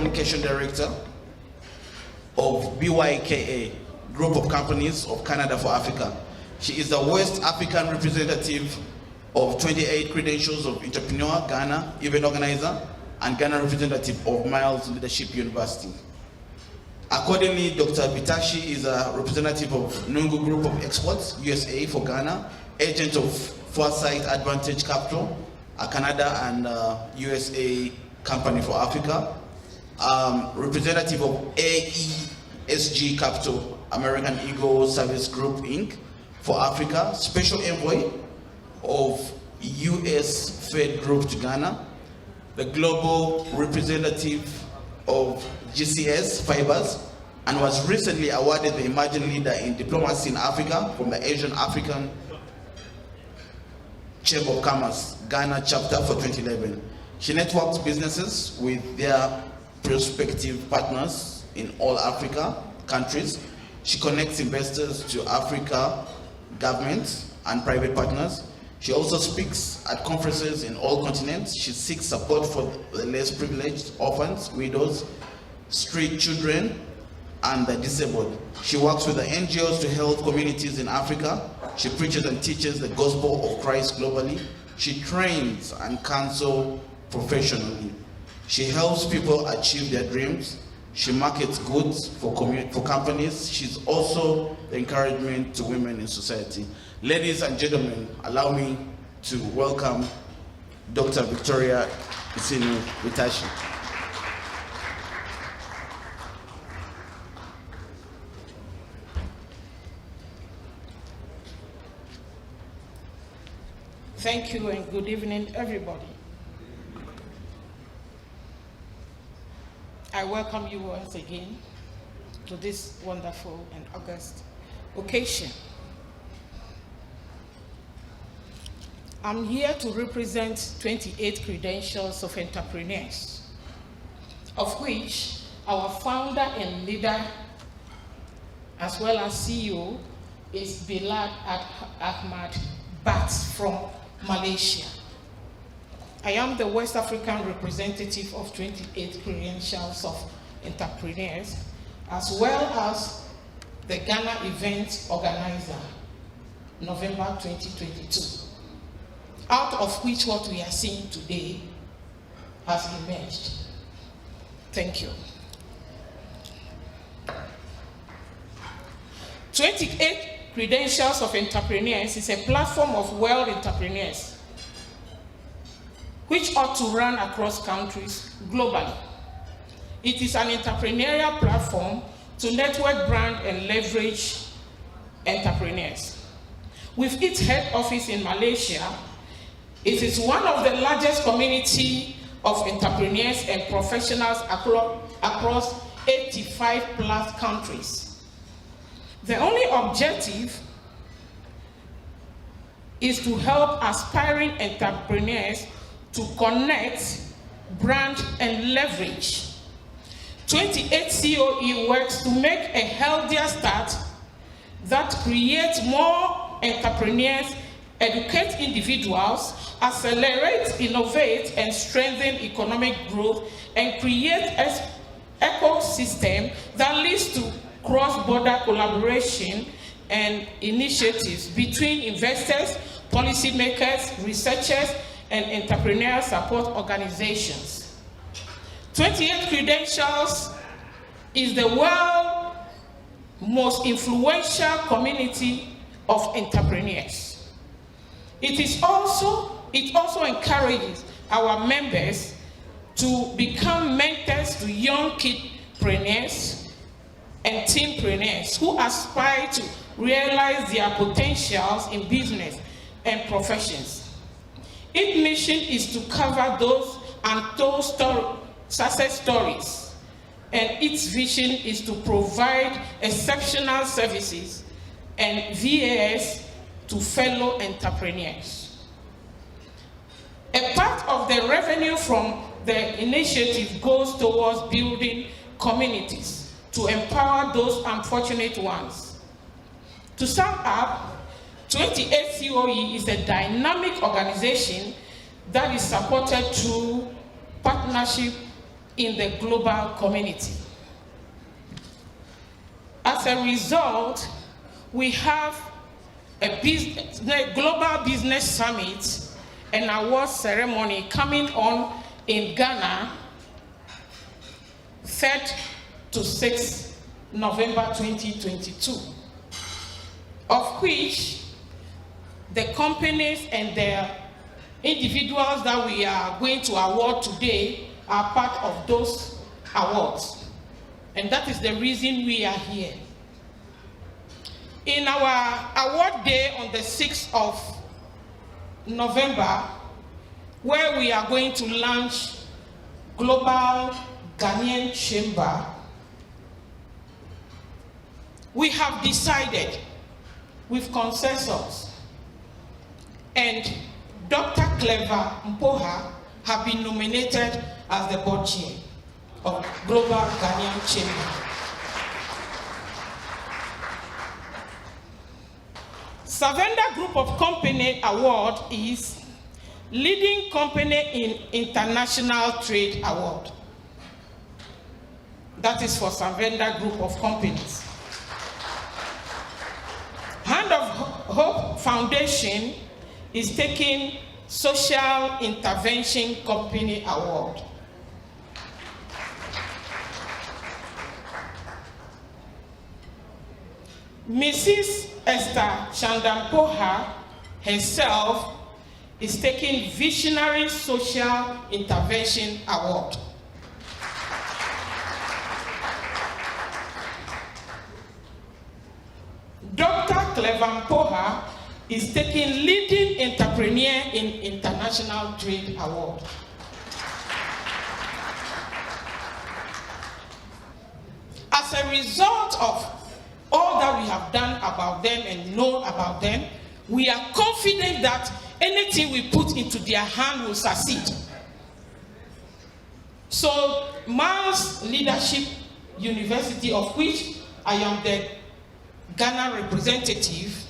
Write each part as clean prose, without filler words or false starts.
Communication Director of BYKA, Group of Companies of Canada for Africa. She is the West African representative of 28 Credentials of Entrepreneur, Ghana, event organizer, and Ghana representative of Miles Leadership University. Accordingly, Dr. Bitashi is a representative of Nungu Group of Exports, USA for Ghana, agent of Foresight Advantage Capital, a Canada and USA company for Africa, representative of AESG Capital, American Eagle Service Group Inc. for Africa, special envoy of US Fed Group to Ghana, the global representative of GCS Fibers, and was recently awarded the Emerging Leader in Diplomacy in Africa from the Asian African Chamber of Commerce, Ghana chapter for 2011. She networks businesses with their prospective partners in all Africa countries. She connects investors to Africa governments and private partners. She also speaks at conferences in all continents. She seeks support for the less privileged, orphans, widows, street children, and the disabled. She works with the NGOs to help communities in Africa. She preaches and teaches the gospel of Christ globally. She trains and counsels professionally. She helps people achieve their dreams. She markets goods for companies. She's also the encouragement to women in society. Ladies and gentlemen, allow me to welcome Dr. Victoria Isinu Bitashi. Thank you and good evening, everybody. I welcome you once again to this wonderful and august occasion. I'm here to represent 28 credentials of entrepreneurs, of which our founder and leader, as well as CEO, is Bilal Ahmad Bats from Malaysia. I am the West African representative of 28 credentials of entrepreneurs, as well as the Ghana event organizer, November 2022, out of which what we are seeing today has emerged. Thank you. 28 Credentials of Entrepreneurs is a platform of world entrepreneurs which ought to run across countries globally. It is an entrepreneurial platform to network, brand, and leverage entrepreneurs. With its head office in Malaysia, it is one of the largest community of entrepreneurs and professionals across 85 plus countries. The only objective is to help aspiring entrepreneurs to connect, brand, and leverage. 28 COE works to make a healthier start that creates more entrepreneurs, educate individuals, accelerate, innovate, and strengthen economic growth, and create an ecosystem that leads to cross-border collaboration and initiatives between investors, policymakers, researchers, and entrepreneurial support organizations. 28 Credentials is the world's most influential community of entrepreneurs. It also encourages our members to become mentors to young kidpreneurs and teenpreneurs who aspire to realize their potentials in business and professions. Its mission is to cover those untold success stories, and its vision is to provide exceptional services and VAS to fellow entrepreneurs. A part of the revenue from the initiative goes towards building communities to empower those unfortunate ones. To sum up, 28 COE is a dynamic organization that is supported through partnership in the global community. As a result, we have a global business summit and award ceremony coming on in Ghana, 3rd to 6th November 2022, of which the companies and the individuals that we are going to award today are part of those awards. And that is the reason we are here. In our award day on the 6th of November, where we are going to launch Global Ghanaian Chamber, we have decided with consensus, and Dr. Clever Mpoha have been nominated as the board chair of Global Ghanaian Chamber. Savenda Group of Company Award is Leading Company in International Trade Award. That is for Savenda Group of Companies. Hand of Hope Foundation is taking Social Intervention Company Award. Mrs. Esther Chanda Mpoha herself is taking Visionary Social Intervention Award. Dr. Clever Mpoha is taking Leading Entrepreneur in International Trade Award. As a result of all that we have done about them and know about them, we are confident that anything we put into their hand will succeed. So, Miles Leadership University, of which I am the Ghana representative,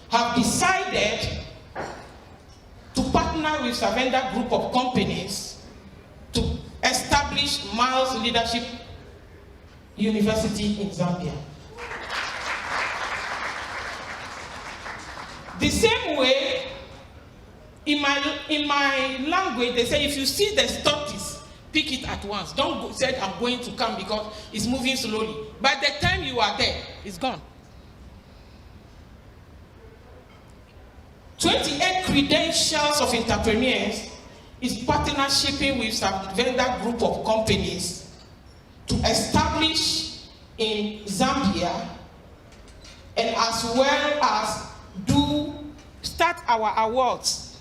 have decided to partner with Savenda Group of Companies to establish Miles Leadership University in Zambia. The same way, in my language, they say if you see the tortoise, pick it at once. Don't go, say I'm going to come because it's moving slowly. By the time you are there, it's gone. 28 credentials of entrepreneurs is partnershiping with some vendor group of companies to establish in Zambia, and as well as start our awards.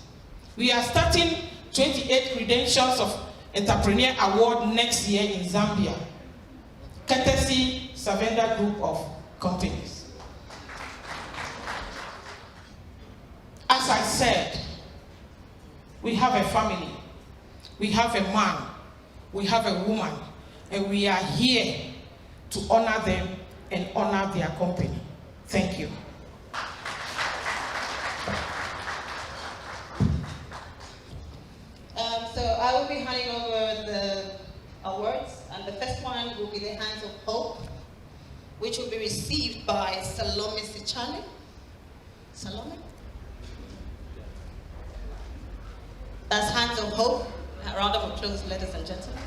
We are starting 28 credentials of entrepreneur award next year in Zambia, courtesy Savenda Group of Companies. As I said, we have a family, we have a man, we have a woman, and we are here to honor them and honor their company. Thank you. So I will be handing over the awards, and the first one will be the Hands of Hope, which will be received by Salome Sichali. Salome? That's Hands of Hope. A round of applause, ladies and gentlemen.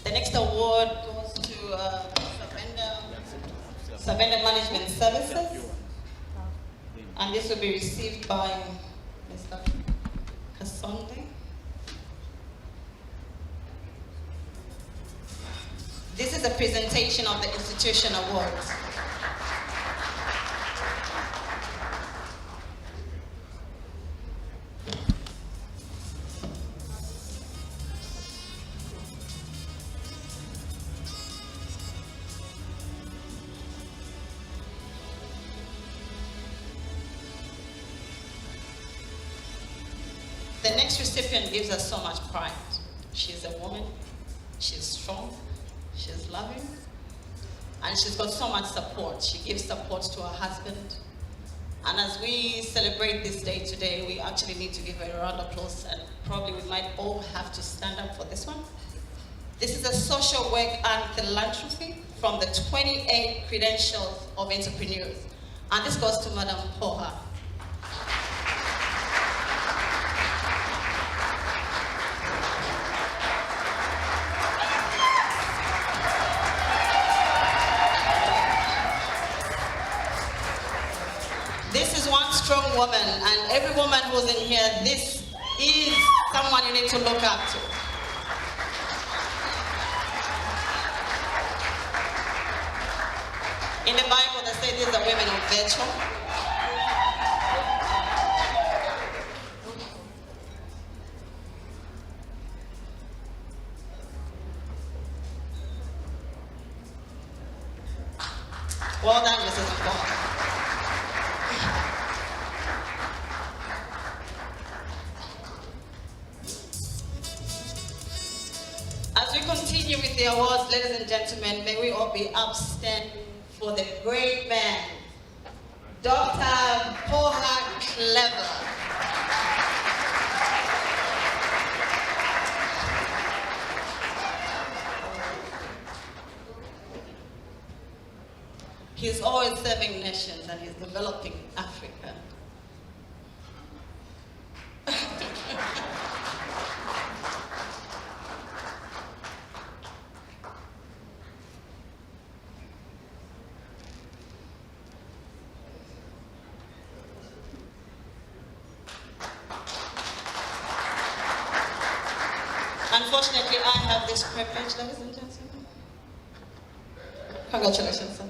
The next award goes to Savenda Management Services, and this will be received by Mr. Kasonde. This is a presentation of the institution awards. The next recipient gives us so much pride. She's a woman, she's strong, she's loving, and she's got so much support. She gives support to her husband. And as we celebrate this day today, we actually need to give her a round of applause, and probably we might all have to stand up for this one. This is a social work and philanthropy from the 28 credentials of entrepreneurs. And this goes to Madam Mpoha. This is one strong woman, and every woman who's in here, this is someone you need to look up to. In the Bible, they say these are women of virtue. Well done, Mrs. Mpoha. As we continue with the awards, ladies and gentlemen, may we all be upstanding for the great man, Dr. Mpoha Clever. He's always serving nations and he's developing Africa. Unfortunately, I have this privilege, ladies and gentlemen. Congratulations, sir.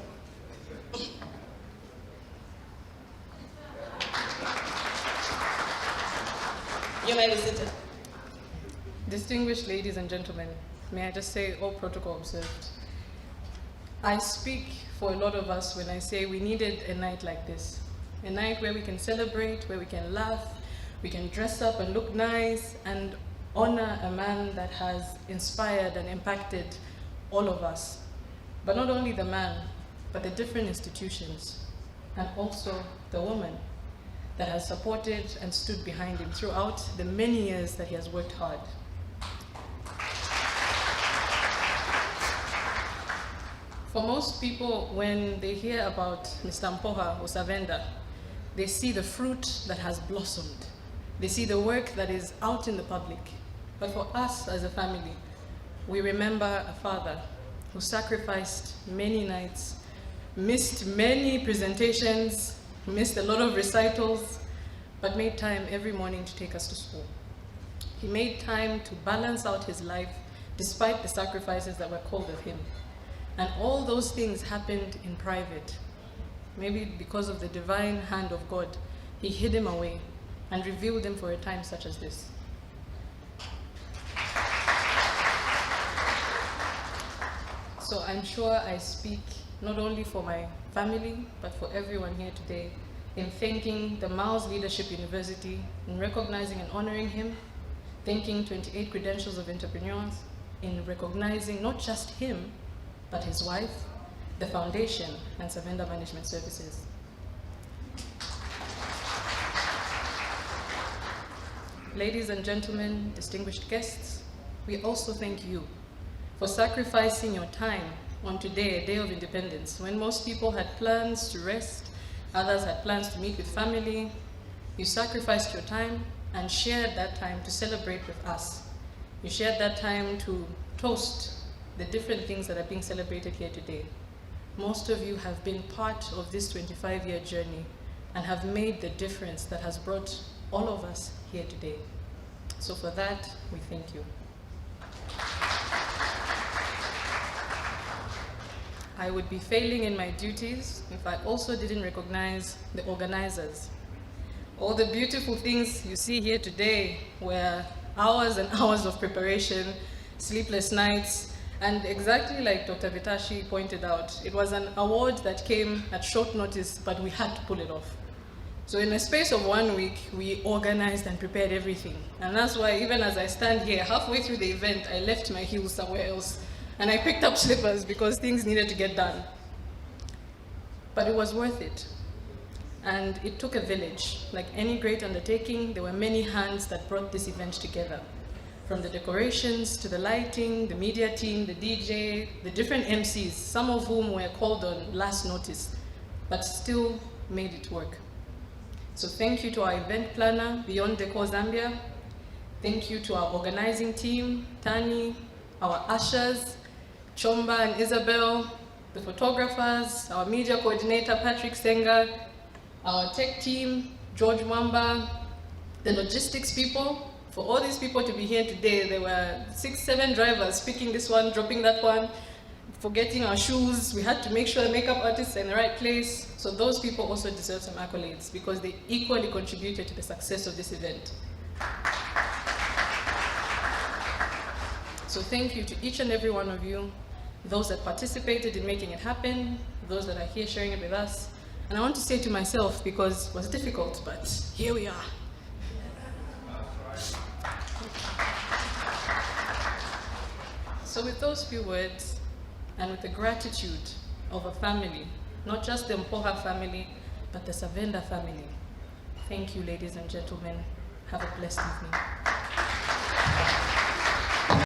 You may be seated. Distinguished ladies and gentlemen, may I just say all protocol observed. I speak for a lot of us when I say we needed a night like this. A night where we can celebrate, where we can laugh, we can dress up and look nice and honor a man that has inspired and impacted all of us. But not only the man, but the different institutions, and also the woman that has supported and stood behind him throughout the many years that he has worked hard. For most people, when they hear about Mr. Mpoha or Savenda, they see the fruit that has blossomed. They see the work that is out in the public. But for us as a family, we remember a father who sacrificed many nights, missed many presentations, missed a lot of recitals, but made time every morning to take us to school. He made time to balance out his life despite the sacrifices that were called of him. And all those things happened in private. Maybe because of the divine hand of God, he hid him away and revealed them for a time such as this. So I'm sure I speak not only for my family, but for everyone here today in thanking the Miles Leadership University, in recognizing and honoring him, thanking 28 Credentials of Entrepreneurs, in recognizing not just him, but his wife, the foundation, and Savenda Management Services. Ladies and gentlemen, distinguished guests, we also thank you for sacrificing your time on today, a day of independence, when most people had plans to rest, others had plans to meet with family. You sacrificed your time and shared that time to celebrate with us. You shared that time to toast the different things that are being celebrated here today. Most of you have been part of this 25-year journey and have made the difference that has brought all of us here today. So for that, we thank you. I would be failing in my duties if I also didn't recognize the organizers. All the beautiful things you see here today were hours and hours of preparation, sleepless nights, and exactly like Dr. Vitashi pointed out, it was an award that came at short notice, but we had to pull it off. So in a space of 1 week, we organized and prepared everything. And that's why even as I stand here, halfway through the event, I left my heels somewhere else. And I picked up slippers because things needed to get done. But it was worth it. And it took a village. Like any great undertaking, there were many hands that brought this event together. From the decorations to the lighting, the media team, the DJ, the different MCs, some of whom were called on last notice, but still made it work. So thank you to our event planner, Beyond Decor Zambia. Thank you to our organizing team, Tani, our ushers, Chomba and Isabel, the photographers, our media coordinator, Patrick Senga, our tech team, George Mwamba, the logistics people. For all these people to be here today, there were 6, 7 drivers picking this one, dropping that one, forgetting our shoes. We had to make sure the makeup artists are in the right place. So those people also deserve some accolades because they equally contributed to the success of this event. So thank you to each and every one of you, those that participated in making it happen, those that are here sharing it with us. And I want to say to myself, because it was difficult, but here we are. So with those few words, and with the gratitude of a family, not just the Mpoha family, but the Savenda family, thank you, ladies and gentlemen. Have a blessed evening.